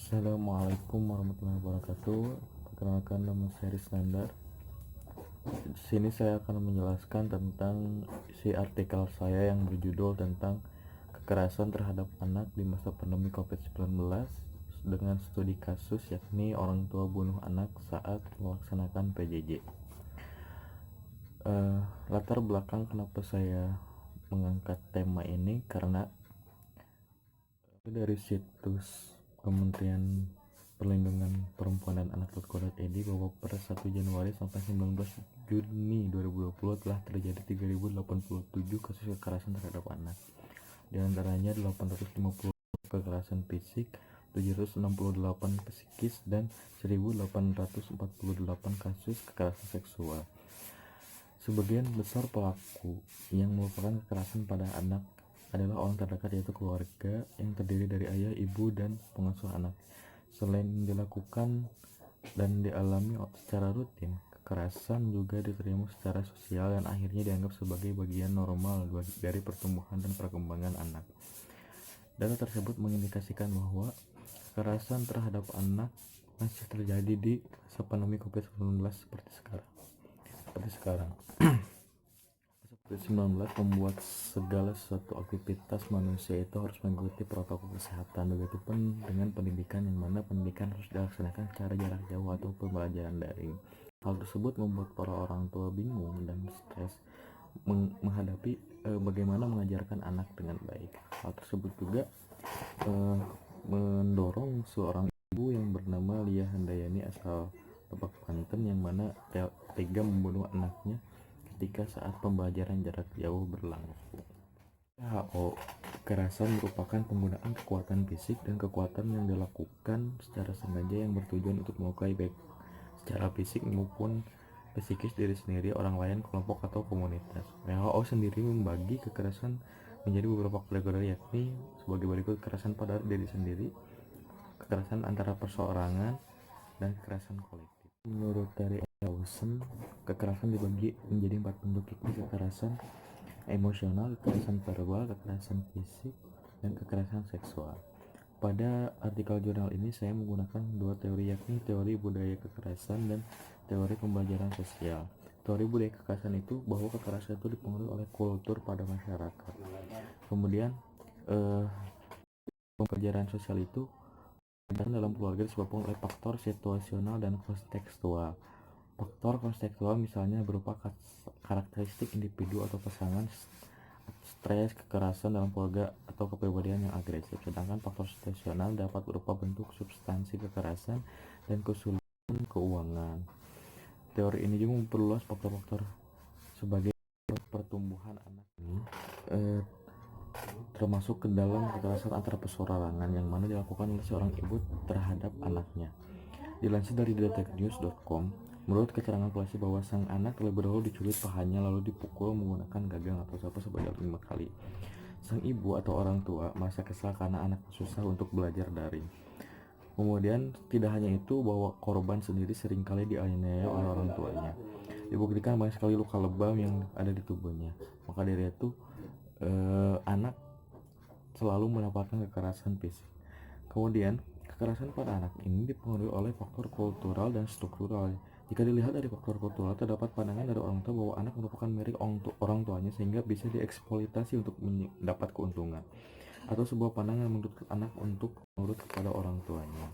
Assalamualaikum warahmatullahi wabarakatuh. Perkenalkan, nama saya Rizlandar. Di sini saya akan menjelaskan tentang isi artikel saya yang berjudul tentang kekerasan terhadap anak di masa pandemi COVID-19 dengan studi kasus, yakni orang tua bunuh anak saat melaksanakan PJJ. Latar belakang kenapa saya mengangkat tema ini karena dari situs Kementerian Perlindungan Perempuan dan Anak.go.id bahwa per 1 Januari sampai 19 Juni 2020 telah terjadi 3087 kasus kekerasan terhadap anak. Di antaranya 850 kekerasan fisik, 768 psikis, dan 1848 kasus kekerasan seksual. Sebagian besar pelaku yang melakukan kekerasan pada anak adalah orang terdekat, yaitu keluarga yang terdiri dari ayah, ibu, dan pengasuh anak. Selain dilakukan dan dialami secara rutin, kekerasan juga diterima secara sosial dan akhirnya dianggap sebagai bagian normal dari pertumbuhan dan perkembangan anak. Data tersebut mengindikasikan bahwa kekerasan terhadap anak masih terjadi di masa pandemi COVID-19 seperti sekarang. COVID-19 membuat segala sesuatu aktivitas manusia itu harus mengikuti protokol kesehatan. Begitupun dengan pendidikan, yang mana pendidikan harus dilaksanakan secara jarak jauh atau pembelajaran daring. Hal tersebut membuat para orang tua bingung dan stres menghadapi bagaimana mengajarkan anak dengan baik. Hal tersebut juga mendorong seorang ibu yang bernama Lia Handayani asal Lebak, Banten, yang mana tega membunuh anaknya ketika saat pembelajaran jarak jauh berlangsung. WHO, kekerasan merupakan penggunaan kekuatan fisik dan kekuatan yang dilakukan secara sengaja yang bertujuan untuk melukai baik secara fisik maupun psikis diri sendiri, orang lain, kelompok, atau komunitas. WHO sendiri membagi kekerasan menjadi beberapa kategori, yakni sebagai berikut: kekerasan pada diri sendiri, kekerasan antara perseorangan, dan kekerasan kolektif. Menurut dari Dawson, kekerasan dibagi menjadi 4 bentuk, yakni kekerasan emosional, kekerasan verbal, kekerasan fisik, dan kekerasan seksual. Pada artikel jurnal ini saya menggunakan 2 teori, yakni teori budaya kekerasan dan teori pembelajaran sosial. Teori budaya kekerasan itu bahwa kekerasan itu dipengaruhi oleh kultur pada masyarakat. Kemudian pembelajaran sosial itu dalam keluarga disebabkan oleh faktor situasional dan kontekstual. Faktor kontekstual misalnya berupa karakteristik individu atau pasangan, stres, kekerasan dalam keluarga, atau kepribadian yang agresif. Sedangkan faktor situasional dapat berupa bentuk substansi kekerasan dan kesulitan keuangan. Teori ini juga memperluas faktor-faktor sebagai pertumbuhan anak ini, termasuk ke dalam kekerasan antara perseorangan yang mana dilakukan oleh seorang ibu terhadap anaknya. Dilansir dari deteknews.com, menurut keterangan polisi bahwa sang anak terlebih dahulu dicubit pahanya lalu dipukul menggunakan gagang atau sapu sebanyak 5 kali. Sang ibu atau orang tua merasa kesal karena anak susah untuk belajar daring. Kemudian tidak hanya itu, bahwa korban sendiri seringkali dianiaya oleh orang tuanya. Dibuktikan banyak sekali luka lebam yang ada di tubuhnya. Maka dari itu anak selalu mendapatkan kekerasan fisik. Kemudian kekerasan pada anak ini dipengaruhi oleh faktor kultural dan struktural. Jika dilihat dari faktor kultural, terdapat pandangan dari orang tua bahwa anak merupakan milik orang tuanya sehingga bisa dieksploitasi untuk mendapat keuntungan, atau sebuah pandangan menuntut anak untuk menurut kepada orang tuanya.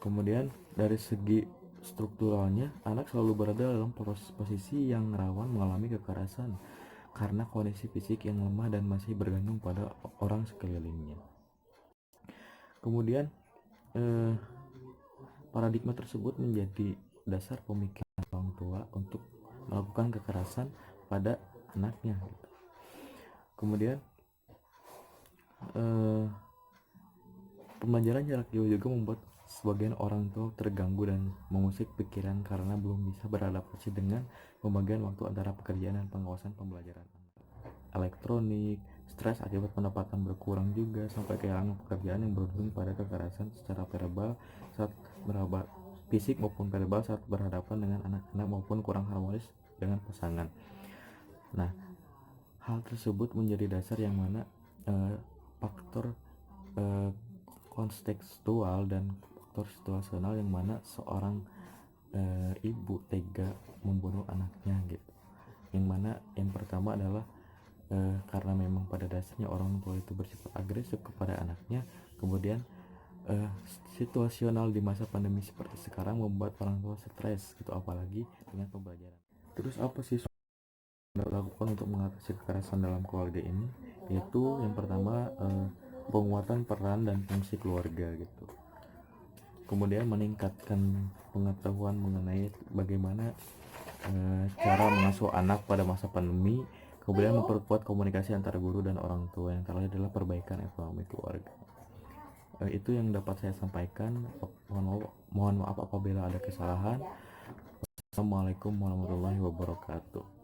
Kemudian dari segi strukturalnya, anak selalu berada dalam posisi yang rawan mengalami kekerasan karena kondisi fisik yang lemah dan masih bergantung pada orang sekelilingnya. Kemudian paradigma tersebut menjadi dasar pemikiran orang tua untuk melakukan kekerasan pada anaknya. Kemudian pembelajaran jarak jauh juga membuat sebagian orang tua terganggu dan mengusik pikiran karena belum bisa beradaptasi dengan pembagian waktu antara pekerjaan dan pengawasan pembelajaran elektronik. Stres akibat pendapatan berkurang juga sampai kehilangan pekerjaan yang berujung pada kekerasan secara verbal saat fisik maupun verbal saat berhadapan dengan anak-anak maupun kurang harmonis dengan pasangan. Nah, hal tersebut menjadi dasar yang mana faktor kontekstual dan faktor situasional yang mana seorang ibu tega membunuh anaknya gitu. Yang mana yang pertama adalah karena memang pada dasarnya orang tua itu bersifat agresif kepada anaknya, kemudian situasional di masa pandemi seperti sekarang membuat orang tua stres gitu, apalagi dengan pembelajaran. Terus apa sih yang dilakukan untuk mengatasi kekerasan dalam keluarga ini? Yaitu yang pertama penguatan peran dan fungsi keluarga gitu. Kemudian meningkatkan pengetahuan mengenai bagaimana cara mengasuh anak pada masa pandemi. Kemudian memperkuat komunikasi antara guru dan orang tua. Yang terakhir adalah perbaikan ekonomi keluarga. Itu yang dapat saya sampaikan. Mohon maaf apabila ada kesalahan. Assalamualaikum warahmatullahi wabarakatuh.